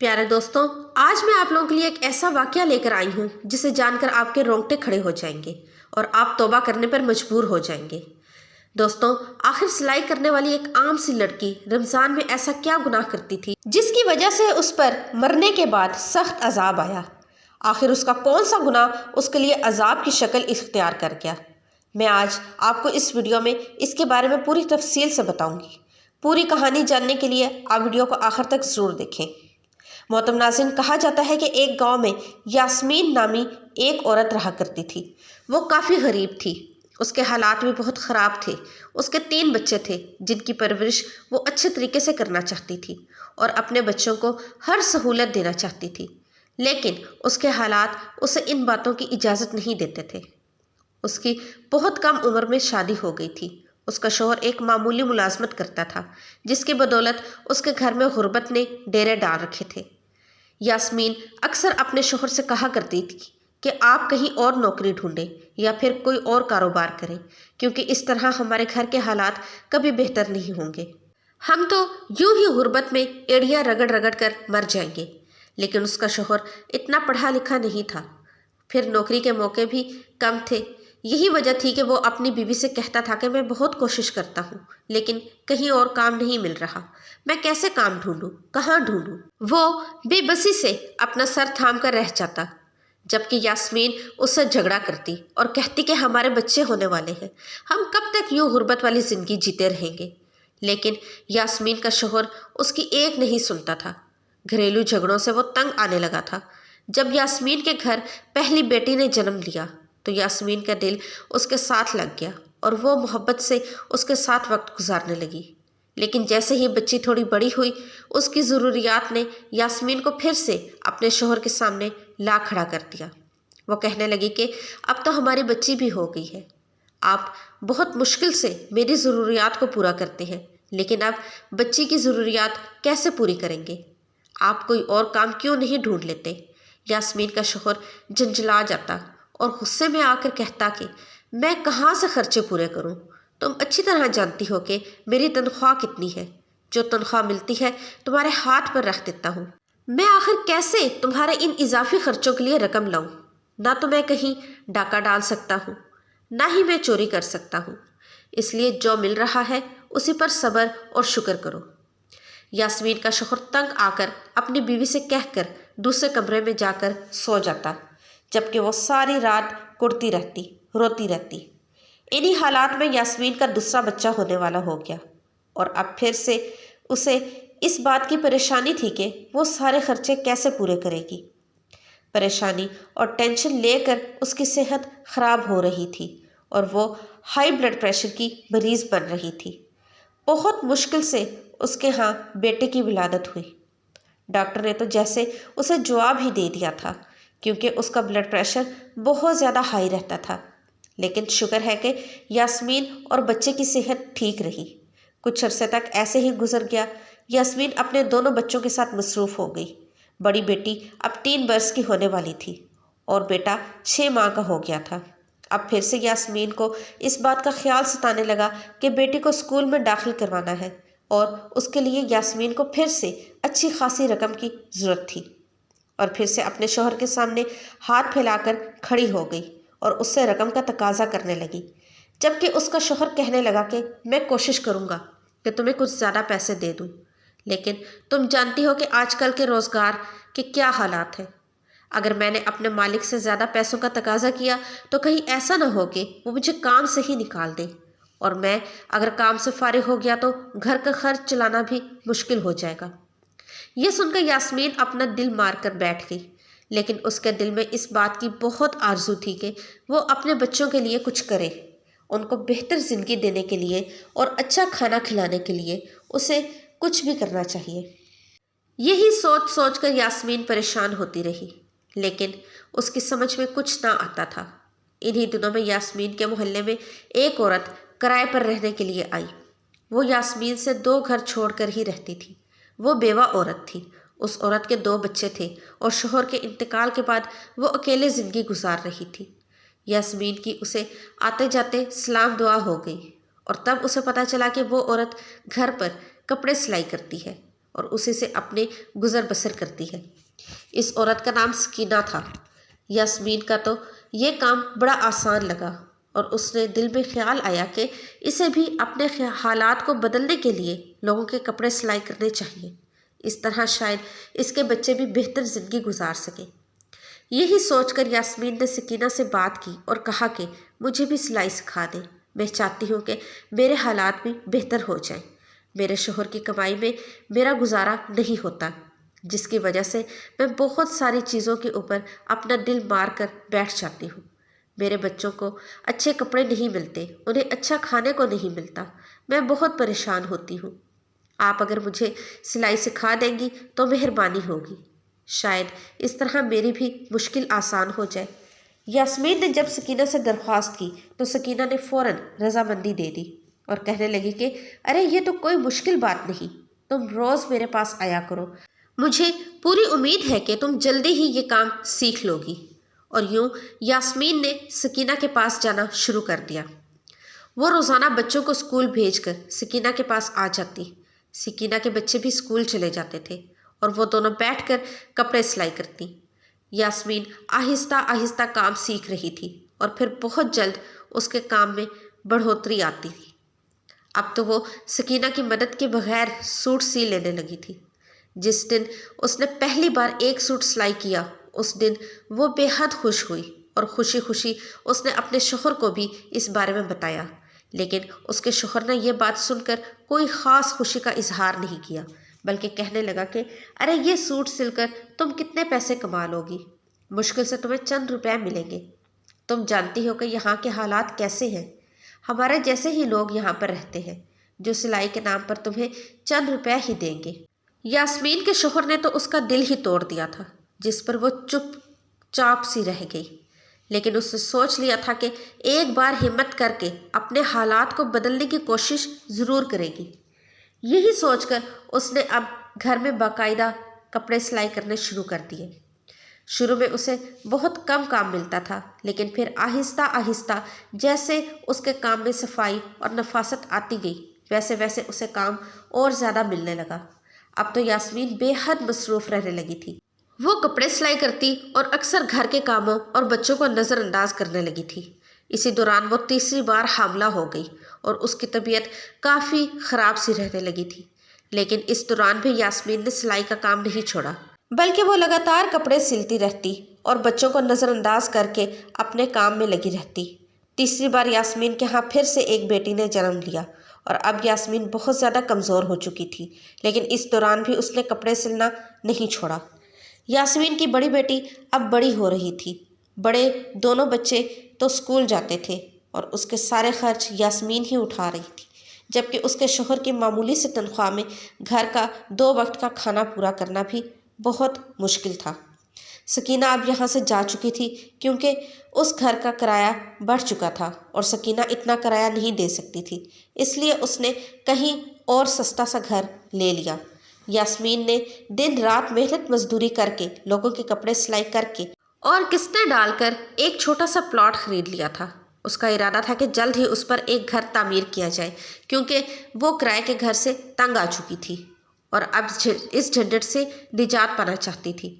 प्यारे दोस्तों, आज मैं आप लोगों के लिए एक ऐसा वाकया लेकर आई हूँ जिसे जानकर आपके रोंगटे खड़े हो जाएंगे और आप तौबा करने पर मजबूर हो जाएंगे। दोस्तों, आखिर सिलाई करने वाली एक आम सी लड़की रमज़ान में ऐसा क्या गुनाह करती थी जिसकी वजह से उस पर मरने के बाद सख्त अजाब आया। आखिर उसका कौन सा गुनाह उसके लिए अजाब की शक्ल इख्तियार कर गया। मैं आज आपको इस वीडियो में इसके बारे में पूरी तफसील से बताऊंगी। पूरी कहानी जानने के लिए आप वीडियो को आखिर तक ज़रूर देखें। मोहतरम नाज़रीन, कहा जाता है कि एक गांव में यास्मीन नामी एक औरत रहा करती थी। वो काफ़ी गरीब थी, उसके हालात भी बहुत ख़राब थे। उसके 3 बच्चे थे जिनकी परवरिश वो अच्छे तरीके से करना चाहती थी और अपने बच्चों को हर सहूलत देना चाहती थी, लेकिन उसके हालात उसे इन बातों की इजाज़त नहीं देते थे। उसकी बहुत कम उम्र में शादी हो गई थी। उसका शौहर एक मामूली मुलाजमत करता था, जिसकी बदौलत उसके घर में गुर्बत ने डेरे डाल रखे थे। यास्मीन अक्सर अपने शौहर से कहा करती थी कि आप कहीं और नौकरी ढूंढें या फिर कोई और कारोबार करें, क्योंकि इस तरह हमारे घर के हालात कभी बेहतर नहीं होंगे। हम तो यूं ही गुर्बत में एड़ियां रगड़ रगड़ कर मर जाएंगे। लेकिन उसका शौहर इतना पढ़ा लिखा नहीं था, फिर नौकरी के मौके भी कम थे। यही वजह थी कि वो अपनी बीवी से कहता था कि मैं बहुत कोशिश करता हूँ, लेकिन कहीं और काम नहीं मिल रहा। मैं कैसे काम ढूंढूं, कहाँ ढूंढूं? वो बेबसी से अपना सर थाम कर रह जाता, जबकि यास्मीन उससे झगड़ा करती और कहती कि हमारे बच्चे होने वाले हैं, हम कब तक यूं गुर्बत वाली ज़िंदगी जीते रहेंगे। लेकिन यास्मीन का शौहर उसकी एक नहीं सुनता था। घरेलू झगड़ों से वो तंग आने लगा था। जब यास्मीन के घर पहली बेटी ने जन्म लिया तो यास्मीन का दिल उसके साथ लग गया और वो मोहब्बत से उसके साथ वक्त गुजारने लगी। लेकिन जैसे ही बच्ची थोड़ी बड़ी हुई, उसकी ज़रूरियात ने यास्मीन को फिर से अपने शौहर के सामने ला खड़ा कर दिया। वो कहने लगी कि अब तो हमारी बच्ची भी हो गई है, आप बहुत मुश्किल से मेरी ज़रूरियात को पूरा करते हैं, लेकिन अब बच्ची की ज़रूरियात कैसे पूरी करेंगे? आप कोई और काम क्यों नहीं ढूंढ लेते? यास्मीन का शौहर झंझला जाता और गुस्से में आकर कहता कि मैं कहाँ से खर्चे पूरे करूं? तुम अच्छी तरह जानती हो कि मेरी तनख्वाह कितनी है। जो तनख्वाह मिलती है तुम्हारे हाथ पर रख देता हूँ। मैं आखिर कैसे तुम्हारे इन इजाफी खर्चों के लिए रकम लाऊं? ना तो मैं कहीं डाका डाल सकता हूँ, ना ही मैं चोरी कर सकता हूँ। इसलिए जो मिल रहा है उसी पर सब्र और शुक्र करो। यास्मीन का शौहर तंग आकर अपनी बीवी से कहकर दूसरे कमरे में जाकर सो जाता, जबकि वो सारी रात कुढ़ती रहती, रोती रहती। इन्हीं हालात में यास्मीन का दूसरा बच्चा होने वाला हो गया और अब फिर से उसे इस बात की परेशानी थी कि वो सारे खर्चे कैसे पूरे करेगी। परेशानी और टेंशन लेकर उसकी सेहत खराब हो रही थी और वो हाई ब्लड प्रेशर की मरीज बन रही थी। बहुत मुश्किल से उसके यहाँ बेटे की विलादत हुई। डॉक्टर ने तो जैसे उसे जवाब ही दे दिया था, क्योंकि उसका ब्लड प्रेशर बहुत ज़्यादा हाई रहता था। लेकिन शुक्र है कि यास्मीन और बच्चे की सेहत ठीक रही। कुछ अरसे तक ऐसे ही गुजर गया। यास्मीन अपने दोनों बच्चों के साथ मसरूफ़ हो गई। बड़ी बेटी अब 3 बरस की होने वाली थी और बेटा 6 माह का हो गया था। अब फिर से यास्मीन को इस बात का ख्याल सताने लगा कि बेटी को स्कूल में दाखिल करवाना है और उसके लिए यास्मीन को फिर से अच्छी खासी रकम की ज़रूरत थी। और फिर से अपने शौहर के सामने हाथ फैलाकर खड़ी हो गई और उससे रकम का तकाजा करने लगी, जबकि उसका शौहर कहने लगा कि मैं कोशिश करूँगा कि तुम्हें कुछ ज़्यादा पैसे दे दूँ, लेकिन तुम जानती हो कि आजकल के रोज़गार के क्या हालात हैं। अगर मैंने अपने मालिक से ज़्यादा पैसों का तकाजा किया तो कहीं ऐसा ना हो कि वो मुझे काम से ही निकाल दे, और मैं अगर काम से फारिग हो गया तो घर का खर्च चलाना भी मुश्किल हो जाएगा। यह सुनकर यास्मीन अपना दिल मार कर बैठ गई, लेकिन उसके दिल में इस बात की बहुत आरजू थी कि वो अपने बच्चों के लिए कुछ करे। उनको बेहतर ज़िंदगी देने के लिए और अच्छा खाना खिलाने के लिए उसे कुछ भी करना चाहिए। यही सोच सोच कर यास्मीन परेशान होती रही, लेकिन उसकी समझ में कुछ ना आता था। इन्हीं दिनों में यास्मीन के मोहल्ले में एक औरत किराए पर रहने के लिए आई। वो यास्मीन से 2 घर छोड़कर ही रहती थी। वो बेवा औरत थी। उस औरत के 2 बच्चे थे और शौहर के इंतकाल के बाद वो अकेले ज़िंदगी गुजार रही थी। यास्मीन की उसे आते जाते सलाम दुआ हो गई और तब उसे पता चला कि वो औरत घर पर कपड़े सिलाई करती है اور اسی سے اپنے گزر بسر کرتی ہے۔ اس عورت کا نام سکینہ تھا۔ یاسمین کا تو یہ کام بڑا آسان لگا اور اس نے دل میں خیال آیا کہ اسے بھی اپنے حالات کو بدلنے کے لیے لوگوں کے کپڑے سلائی کرنے چاہیے۔ اس طرح شاید اس کے بچے بھی بہتر زندگی گزار سکیں۔ یہی سوچ کر یاسمین نے سکینہ سے بات کی اور کہا کہ مجھے بھی سلائی سکھا دیں، میں چاہتی ہوں کہ میرے حالات بھی بہتر ہو جائیں۔ میرے شوہر کی کمائی میں میرا گزارا نہیں ہوتا، جس کی وجہ سے میں بہت ساری چیزوں کے اوپر اپنا دل مار کر بیٹھ جاتی ہوں۔ میرے بچوں کو اچھے کپڑے نہیں ملتے، انہیں اچھا کھانے کو نہیں ملتا، میں بہت پریشان ہوتی ہوں۔ آپ اگر مجھے سلائی سکھا دیں گی تو مہربانی ہوگی، شاید اس طرح میری بھی مشکل آسان ہو جائے۔ یاسمین نے جب سکینہ سے درخواست کی تو سکینہ نے فوراً رضامندی دے دی اور کہنے لگی کہ ارے یہ تو کوئی مشکل بات نہیں، تم روز میرے پاس آیا کرو، مجھے پوری امید ہے کہ تم جلدی ہی یہ کام سیکھ لو گی۔ اور یوں یاسمین نے سکینہ کے پاس جانا شروع کر دیا۔ وہ روزانہ بچوں کو اسکول بھیج کر سکینہ کے پاس آ جاتی۔ سکینہ کے بچے بھی اسکول چلے جاتے تھے اور وہ دونوں بیٹھ کر کپڑے سلائی کرتی۔ یاسمین آہستہ آہستہ کام سیکھ رہی تھی اور پھر بہت جلد اس کے کام میں بڑھوتری آتی تھی۔ اب تو وہ سکینہ کی مدد کے بغیر سوٹ سی لینے لگی تھی۔ جس دن اس نے پہلی بار ایک سوٹ سلائی کیا اس دن وہ بے حد خوش ہوئی اور خوشی خوشی اس نے اپنے شوہر کو بھی اس بارے میں بتایا، لیکن اس کے شوہر نے یہ بات سن کر کوئی خاص خوشی کا اظہار نہیں کیا، بلکہ کہنے لگا کہ ارے یہ سوٹ سل کر تم کتنے پیسے کما لو گی، مشکل سے تمہیں چند روپے ملیں گے، تم جانتی ہو کہ یہاں کے حالات کیسے ہیں، ہمارے جیسے ہی لوگ یہاں پر رہتے ہیں جو سلائی کے نام پر تمہیں چند روپے ہی دیں گے۔ یاسمین کے شوہر نے تو اس کا دل ہی توڑ دیا تھا، جس پر وہ چپ چاپ سی رہ گئی، لیکن اس نے سوچ لیا تھا کہ ایک بار ہمت کر کے اپنے حالات کو بدلنے کی کوشش ضرور کرے گی۔ یہی سوچ کر اس نے اب گھر میں باقاعدہ کپڑے سلائی کرنے شروع کر دیے۔ شروع میں اسے بہت کم کام ملتا تھا، لیکن پھر آہستہ آہستہ جیسے اس کے کام میں صفائی اور نفاست آتی گئی ویسے ویسے اسے کام اور زیادہ ملنے لگا۔ اب تو یاسمین بے حد مصروف رہنے لگی تھی۔ وہ کپڑے سلائی کرتی اور اکثر گھر کے کاموں اور بچوں کو نظر انداز کرنے لگی تھی۔ اسی دوران وہ تیسری بار حاملہ ہو گئی اور اس کی طبیعت کافی خراب سی رہنے لگی تھی، لیکن اس دوران بھی یاسمین نے سلائی کا کام نہیں چھوڑا، بلکہ وہ لگاتار کپڑے سلتی رہتی اور بچوں کو نظر انداز کر کے اپنے کام میں لگی رہتی۔ تیسری بار یاسمین کے ہاں پھر سے ایک بیٹی نے جنم لیا اور اب یاسمین بہت زیادہ کمزور ہو چکی تھی، لیکن اس دوران بھی اس نے کپڑے سلنا نہیں چھوڑا۔ یاسمین کی بڑی بیٹی اب بڑی ہو رہی تھی، بڑے دونوں بچے تو اسکول جاتے تھے اور اس کے سارے خرچ یاسمین ہی اٹھا رہی تھی، جبکہ اس کے شوہر کی معمولی سے تنخواہ میں گھر کا 2 وقت کا کھانا پورا کرنا بھی بہت مشکل تھا۔ سکینہ اب یہاں سے جا چکی تھی کیونکہ اس گھر کا کرایہ بڑھ چکا تھا اور سکینہ اتنا کرایہ نہیں دے سکتی تھی، اس لیے اس نے کہیں اور سستا سا گھر لے لیا۔ یاسمین نے دن رات محنت مزدوری کر کے لوگوں کے کپڑے سلائی کر کے اور قسطیں ڈال کر ایک چھوٹا سا پلاٹ خرید لیا تھا۔ اس کا ارادہ تھا کہ جلد ہی اس پر ایک گھر تعمیر کیا جائے، کیونکہ وہ کرائے کے گھر سے تنگ آ چکی تھی اور اب اس جھنجٹ سے نجات پانا چاہتی تھی،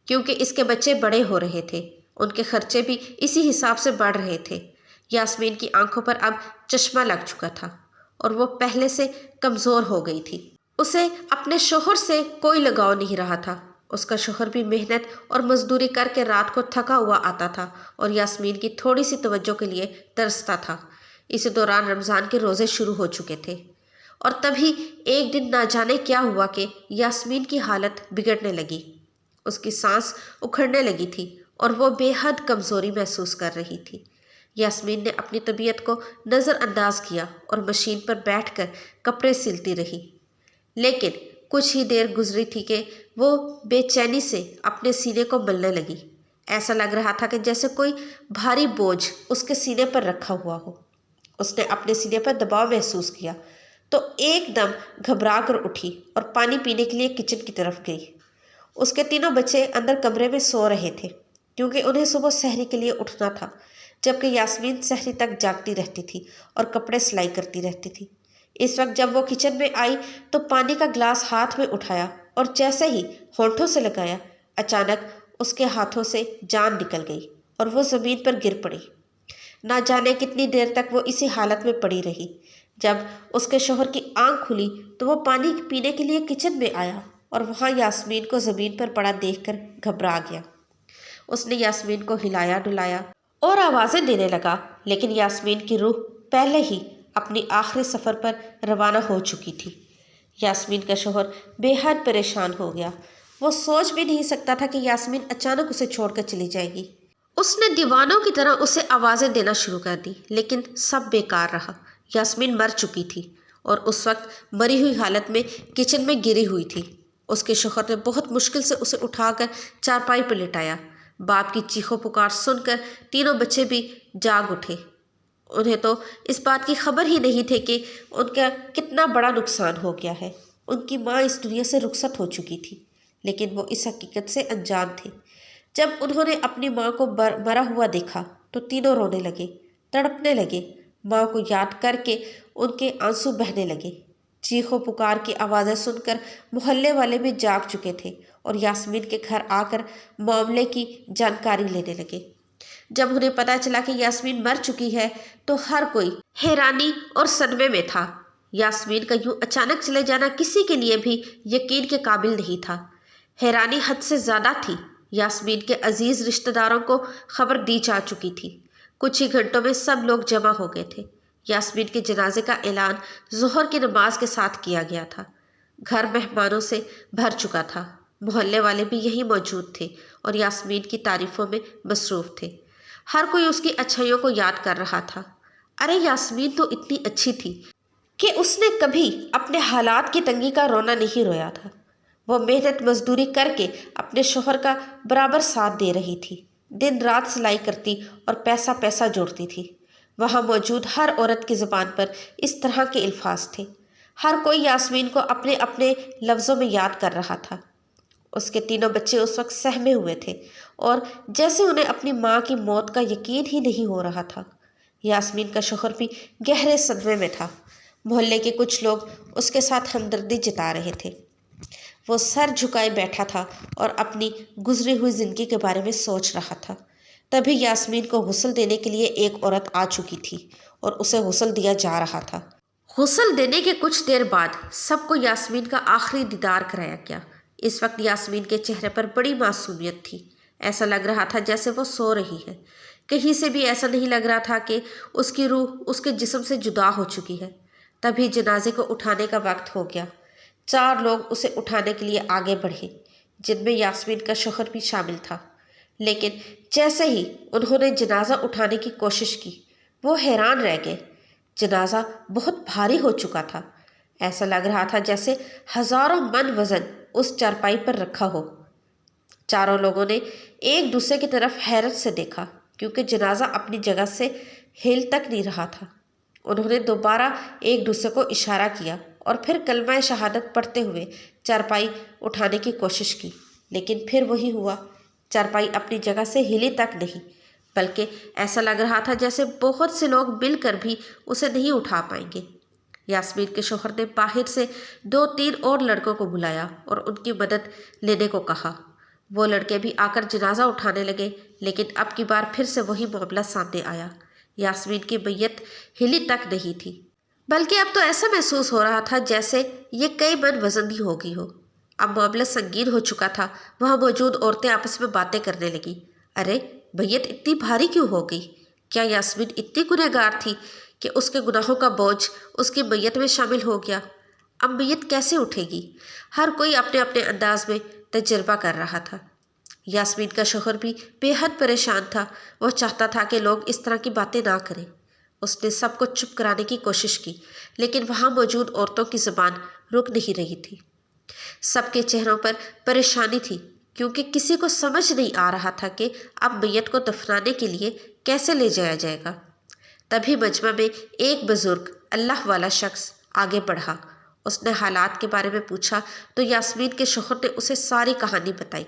کیونکہ اس کے بچے بڑے ہو رہے تھے، ان کے خرچے بھی اسی حساب سے بڑھ رہے تھے۔ یاسمین کی آنکھوں پر اب چشمہ لگ چکا تھا اور وہ پہلے سے کمزور ہو گئی تھی۔ اسے اپنے شوہر سے کوئی لگاؤ نہیں رہا تھا، اس کا شوہر بھی محنت اور مزدوری کر کے رات کو تھکا ہوا آتا تھا اور یاسمین کی تھوڑی سی توجہ کے لیے ترستا تھا۔ اسی دوران رمضان کے روزے شروع ہو چکے تھے اور تبھی ایک دن نہ جانے کیا ہوا کہ یاسمین کی حالت بگڑنے لگی، اس کی سانس اکھڑنے لگی تھی اور وہ بے حد کمزوری محسوس کر رہی تھی۔ یاسمین نے اپنی طبیعت کو نظر انداز کیا اور مشین پر بیٹھ کر کپڑے سلتی رہی، لیکن کچھ ہی دیر گزری تھی کہ وہ بے چینی سے اپنے سینے کو ملنے لگی۔ ایسا لگ رہا تھا کہ جیسے کوئی بھاری بوجھ اس کے سینے پر رکھا ہوا ہو۔ اس نے اپنے سینے پر دباؤ محسوس کیا تو ایک دم گھبرا کر اٹھی اور پانی پینے کے لیے کچن کی طرف گئی۔ اس کے تینوں بچے اندر کمرے میں سو رہے تھے کیونکہ انہیں صبح سحری کے لیے اٹھنا تھا، جبکہ یاسمین سحری تک جاگتی رہتی تھی اور کپڑے سلائی کرتی رہتی تھی۔ इस वक्त जब वो किचन में आई तो पानी का ग्लास हाथ में उठाया और जैसे ही होंठों से लगाया, अचानक उसके हाथों से जान निकल गई और वो ज़मीन पर गिर पड़ी। ना जाने कितनी देर तक वो इसी हालत में पड़ी रही। जब उसके शौहर की आंख खुली तो वो पानी पीने के लिए किचन में आया और वहाँ यास्मीन को ज़मीन पर पड़ा देखकर घबरा गया। उसने यास्मीन को हिलाया डुलाया और आवाज़ें देने लगा, लेकिन यास्मीन की रूह पहले ही अपनी आखिरी सफ़र पर रवाना हो चुकी थी। यास्मीन का शौहर बेहद परेशान हो गया। वो सोच भी नहीं सकता था कि यास्मीन अचानक उसे छोड़कर चली जाएगी। उसने दीवानों की तरह उसे आवाज़ें देना शुरू कर दी, लेकिन सब बेकार रहा। यास्मीन मर चुकी थी और उस वक्त मरी हुई हालत में किचन में गिरी हुई थी। उसके शौहर ने बहुत मुश्किल से उसे उठाकर चारपाई पर लिटाया। बाप की चीखों पुकार सुनकर तीनों बच्चे भी जाग उठे। उन्हें तो इस बात की खबर ही नहीं थी कि उनका कितना बड़ा नुकसान हो गया है। उनकी माँ इस दुनिया से रुखसत हो चुकी थी, लेकिन वो इस हकीकत से अनजान थे। जब उन्होंने अपनी माँ को मरा हुआ देखा तो तीनों रोने लगे, तड़पने लगे। माँ को याद करके उनके आंसू बहने लगे। चीखों पुकार की आवाज़ें सुनकर मोहल्ले वाले भी जाग चुके थे और यास्मीन के घर आकर मामले की जानकारी लेने लगे। जब उन्हें पता चला कि यास्मीन मर चुकी है तो हर कोई हैरानी और सदमे में था। यास्मीन का यूं अचानक चले जाना किसी के लिए भी यकीन के काबिल नहीं था। हैरानी हद से ज़्यादा थी। यास्मीन के अजीज़ रिश्तेदारों को खबर दी जा चुकी थी। कुछ ही घंटों में सब लोग जमा हो गए थे। यास्मीन के जनाजे का ऐलान ज़ोहर की नमाज के साथ किया गया था। घर मेहमानों से भर चुका था। मोहल्ले वाले भी यहीं मौजूद थे और यास्मीन की तारीफ़ों में मसरूफ़ थे। हर कोई उसकी अच्छाइयों को याद कर रहा था। अरे यास्मीन तो इतनी अच्छी थी कि उसने कभी अपने हालात की तंगी का रोना नहीं रोया था। वो मेहनत मजदूरी करके अपने शौहर का बराबर साथ दे रही थी। दिन रात सिलाई करती और पैसा पैसा जोड़ती थी। वहाँ मौजूद हर औरत की ज़ुबान पर इस तरह के अल्फाज थे। हर कोई यास्मीन को अपने अपने लफ्ज़ों में याद कर रहा था। उसके तीनों बच्चे उस वक्त सहमे हुए थे और जैसे उन्हें अपनी माँ की मौत का यकीन ही नहीं हो रहा था। यास्मीन का शौहर भी गहरे सदमे में था। मोहल्ले के कुछ लोग उसके साथ हमदर्दी जता रहे थे। वो सर झुकाए बैठा था और अपनी गुजरी हुई ज़िंदगी के बारे में सोच रहा था। तभी यास्मीन को गुस्ल देने के लिए एक औरत आ चुकी थी और उसे गुस्ल दिया जा रहा था। गुस्ल देने के कुछ देर बाद सबको यास्मीन का आखिरी दीदार कराया गया। इस वक्त यास्मीन के चेहरे पर बड़ी मासूमियत थी। ऐसा लग रहा था जैसे वो सो रही है। कहीं से भी ऐसा नहीं लग रहा था कि उसकी रूह उसके जिस्म से जुदा हो चुकी है। तभी जनाजे को उठाने का वक्त हो गया। 4 लोग उसे उठाने के लिए आगे बढ़े, जिनमें यास्मीन का शौहर भी शामिल था। लेकिन जैसे ही उन्होंने जनाजा उठाने की कोशिश की, वो हैरान रह गए। जनाजा बहुत भारी हो चुका था। ऐसा लग रहा था जैसे हज़ारों मन वज़न उस चारपाई पर रखा हो। चारों लोगों ने एक दूसरे की तरफ हैरत से देखा, क्योंकि जनाजा अपनी जगह से हिल तक नहीं रहा था। उन्होंने दोबारा एक दूसरे को इशारा किया और फिर कलमा शहादत पढ़ते हुए चारपाई उठाने की कोशिश की, लेकिन फिर वही हुआ। चारपाई अपनी जगह से हिली तक नहीं, बल्कि ऐसा लग रहा था जैसे बहुत से लोग मिलकर भी उसे नहीं उठा पाएंगे। यास्मीन के शौहर ने बाहर से 2-3 और लड़कों को बुलाया और उनकी मदद लेने को कहा। वो लड़के भी आकर जनाजा उठाने लगे, लेकिन अब की बार फिर से वही मामला सामने आया। यास्मीन की मैयत हिली तक नहीं थी, बल्कि अब तो ऐसा महसूस हो रहा था जैसे ये कई मन वजन ही हो गई हो। अब मामला संगीन हो चुका था। वहाँ मौजूद औरतें आपस में बातें करने लगी। अरे, मैयत इतनी भारी क्यों हो गई? क्या यास्मीन इतनी गुनहगार थी कि उसके गुनाहों का बोझ उसकी मैयत में शामिल हो गया? अब मैयत कैसे उठेगी? हर कोई अपने अपने अंदाज में तजर्बा कर रहा था। यास्मीन का शौहर भी बेहद परेशान था। वह चाहता था कि लोग इस तरह की बातें ना करें। उसने सबको चुप कराने की कोशिश की, लेकिन वहाँ मौजूद औरतों की ज़ुबान रुक नहीं रही थी। सबके चेहरों पर परेशानी थी, क्योंकि किसी को समझ नहीं आ रहा था कि अब मैयत को दफनाने के लिए कैसे ले जाया जाएगा। तभी मजमा में एक बुजुर्ग अल्लाह वाला शख्स आगे बढ़ा। उसने हालात के बारे में पूछा तो यास्मीन के शौहर ने उसे सारी कहानी बताई।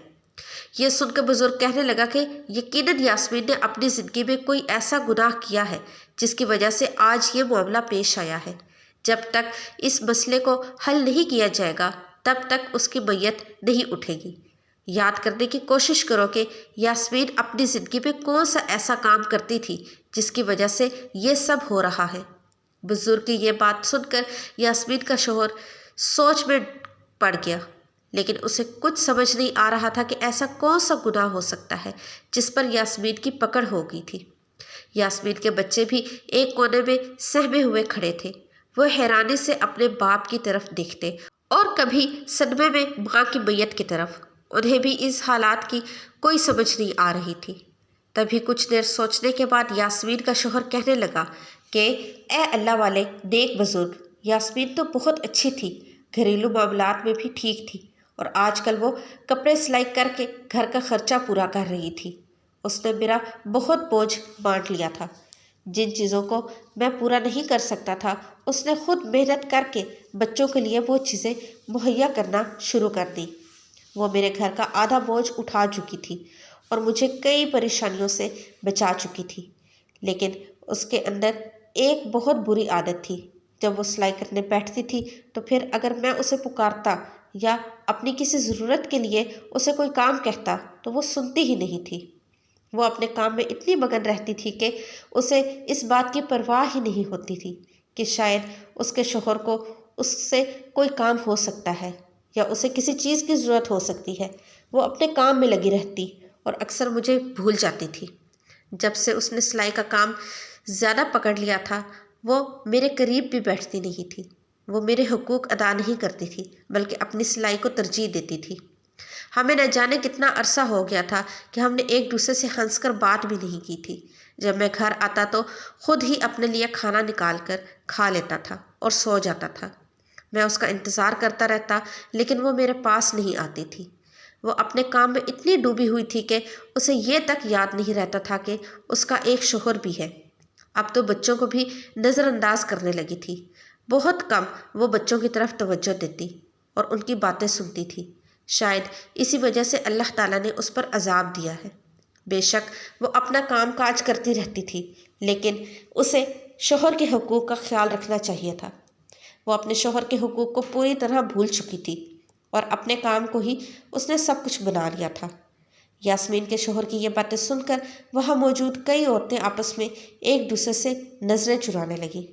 ये सुनकर बुजुर्ग कहने लगा कि यकीनन यास्मीन ने अपनी ज़िंदगी में कोई ऐसा गुनाह किया है जिसकी वजह से आज ये मामला पेश आया है। جب تک اس مسئلے کو حل نہیں کیا جائے گا تب تک اس کی میت نہیں اٹھے گی۔ یاد کرنے کی کوشش کرو کہ یاسمین اپنی زندگی میں کون سا ایسا کام کرتی تھی جس کی وجہ سے یہ سب ہو رہا ہے۔ بزرگ کی یہ بات سن کر یاسمین کا شوہر سوچ میں پڑ گیا، لیکن اسے کچھ سمجھ نہیں آ رہا تھا کہ ایسا کون سا گناہ ہو سکتا ہے جس پر یاسمین کی پکڑ ہو گئی تھی۔ یاسمین کے بچے بھی ایک کونے میں سہمے ہوئے کھڑے تھے۔ وہ حیرانی سے اپنے باپ کی طرف دیکھتے اور کبھی صدمے میں ماں کی میت کی طرف۔ انہیں بھی اس حالات کی کوئی سمجھ نہیں آ رہی تھی۔ تبھی کچھ دیر سوچنے کے بعد یاسمین کا شوہر کہنے لگا کہ اے اللہ والے نیک بزرگ، یاسمین تو بہت اچھی تھی، گھریلو معاملات میں بھی ٹھیک تھی، اور آج کل وہ کپڑے سلائی کر کے گھر کا خرچہ پورا کر رہی تھی۔ اس نے میرا بہت بوجھ بانٹ لیا تھا۔ جن چیزوں کو میں پورا نہیں کر سکتا تھا اس نے خود محنت کر کے بچوں کے لیے وہ چیزیں مہیا کرنا شروع کر دی۔ وہ میرے گھر کا آدھا بوجھ اٹھا چکی تھی اور مجھے کئی پریشانیوں سے بچا چکی تھی، لیکن اس کے اندر ایک بہت بری عادت تھی۔ جب وہ سلائی کرنے بیٹھتی تھی تو پھر اگر میں اسے پکارتا یا اپنی کسی ضرورت کے لیے اسے کوئی کام کہتا تو وہ سنتی ہی نہیں تھی۔ وہ اپنے کام میں اتنی مگن رہتی تھی کہ اسے اس بات کی پرواہ ہی نہیں ہوتی تھی کہ شاید اس کے شوہر کو اس سے کوئی کام ہو سکتا ہے یا اسے کسی چیز کی ضرورت ہو سکتی ہے۔ وہ اپنے کام میں لگی رہتی اور اکثر مجھے بھول جاتی تھی۔ جب سے اس نے سلائی کا کام زیادہ پکڑ لیا تھا وہ میرے قریب بھی بیٹھتی نہیں تھی۔ وہ میرے حقوق ادا نہیں کرتی تھی بلکہ اپنی سلائی کو ترجیح دیتی تھی۔ ہمیں نہ جانے کتنا عرصہ ہو گیا تھا کہ ہم نے ایک دوسرے سے ہنس کر بات بھی نہیں کی تھی۔ جب میں گھر آتا تو خود ہی اپنے لیے کھانا نکال کر کھا لیتا تھا اور سو جاتا تھا۔ میں اس کا انتظار کرتا رہتا لیکن وہ میرے پاس نہیں آتی تھی۔ وہ اپنے کام میں اتنی ڈوبی ہوئی تھی کہ اسے یہ تک یاد نہیں رہتا تھا کہ اس کا ایک شوہر بھی ہے۔ اب تو بچوں کو بھی نظر انداز کرنے لگی تھی۔ بہت کم وہ بچوں کی طرف توجہ دیتی اور ان کی باتیں سنتی تھی۔ شاید اسی وجہ سے اللہ تعالیٰ نے اس پر عذاب دیا ہے۔ بے شک وہ اپنا کام کاج کرتی رہتی تھی لیکن اسے شوہر کے حقوق کا خیال رکھنا چاہیے تھا۔ وہ اپنے شوہر کے حقوق کو پوری طرح بھول چکی تھی اور اپنے کام کو ہی اس نے سب کچھ بنا لیا تھا۔ یاسمین کے شوہر کی یہ باتیں سن کر وہاں موجود کئی عورتیں آپس میں ایک دوسرے سے نظریں چرانے لگیں۔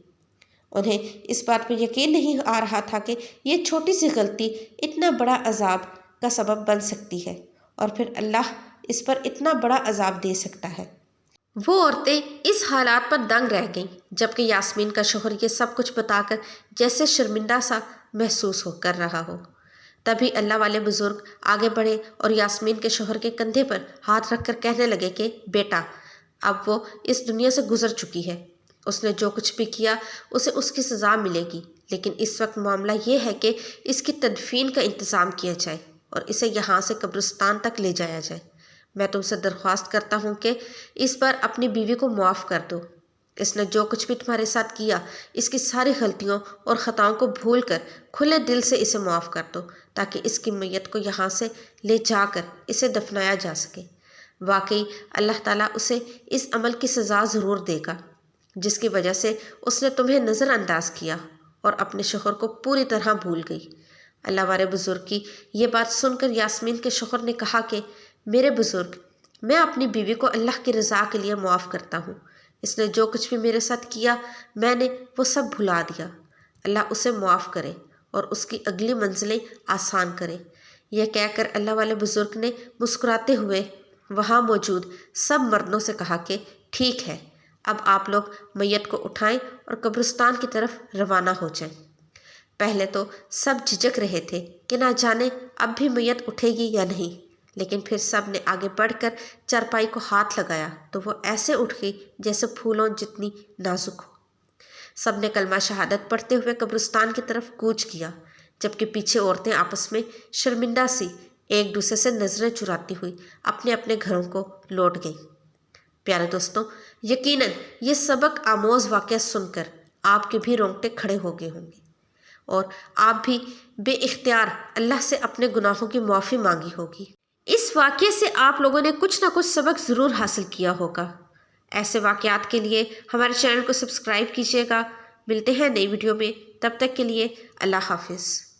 انہیں اس بات پر یقین نہیں آ رہا تھا کہ یہ چھوٹی سی غلطی اتنا بڑا عذاب کا سبب بن سکتی ہے اور پھر اللہ اس پر اتنا بڑا عذاب دے سکتا ہے۔ وہ عورتیں اس حالات پر دنگ رہ گئیں جبکہ یاسمین کا شوہر یہ سب کچھ بتا کر جیسے شرمندہ سا محسوس کر رہا ہو۔ تبھی اللہ والے بزرگ آگے بڑھے اور یاسمین کے شوہر کے کندھے پر ہاتھ رکھ کر کہنے لگے کہ بیٹا، اب وہ اس دنیا سے گزر چکی ہے۔ اس نے جو کچھ بھی کیا اسے اس کی سزا ملے گی، لیکن اس وقت معاملہ یہ ہے کہ اس کی تدفین کا انتظام کیا جائے اور اسے یہاں سے قبرستان تک لے جایا جائے۔ میں تم سے درخواست کرتا ہوں کہ اس پر اپنی بیوی کو معاف کر دو۔ اس نے جو کچھ بھی تمہارے ساتھ کیا اس کی ساری غلطیوں اور خطاؤں کو بھول کر کھلے دل سے اسے معاف کر دو تاکہ اس کی میت کو یہاں سے لے جا کر اسے دفنایا جا سکے۔ واقعی اللہ تعالیٰ اسے اس عمل کی سزا ضرور دے گا جس کی وجہ سے اس نے تمہیں نظر انداز کیا اور اپنے شوہر کو پوری طرح بھول گئی۔ اللہ والے بزرگ کی یہ بات سن کر یاسمین کے شوہر نے کہا کہ میرے بزرگ، میں اپنی بیوی کو اللہ کی رضا کے لیے معاف کرتا ہوں۔ اس نے جو کچھ بھی میرے ساتھ کیا میں نے وہ سب بھلا دیا۔ اللہ اسے معاف کرے اور اس کی اگلی منزلیں آسان کرے۔ یہ کہہ کر اللہ والے بزرگ نے مسکراتے ہوئے وہاں موجود سب مردوں سے کہا کہ ٹھیک ہے، اب آپ لوگ میت کو اٹھائیں اور قبرستان کی طرف روانہ ہو جائیں۔ پہلے تو سب جھجک رہے تھے کہ نہ جانے اب بھی میت اٹھے گی یا نہیں، لیکن پھر سب نے آگے بڑھ کر چارپائی کو ہاتھ لگایا تو وہ ایسے اٹھ گئی جیسے پھولوں جتنی نازک ہو۔ سب نے کلمہ شہادت پڑھتے ہوئے قبرستان کی طرف کوچ کیا، جبکہ پیچھے عورتیں آپس میں شرمندہ سی ایک دوسرے سے نظریں چراتی ہوئی اپنے اپنے گھروں کو لوٹ گئیں۔ پیارے دوستوں، یقیناً یہ سبق آموز واقعہ سن کر آپ کے بھی رونگٹے کھڑے ہو گئے ہوں گے اور آپ بھی بے اختیار اللہ سے اپنے گناہوں کی معافی مانگی ہوگی۔ اس واقعے سے آپ لوگوں نے کچھ نہ کچھ سبق ضرور حاصل کیا ہوگا۔ ایسے واقعات کے لیے ہمارے چینل کو سبسکرائب کیجیے گا۔ ملتے ہیں نئی ویڈیو میں۔ تب تک کے لیے اللہ حافظ۔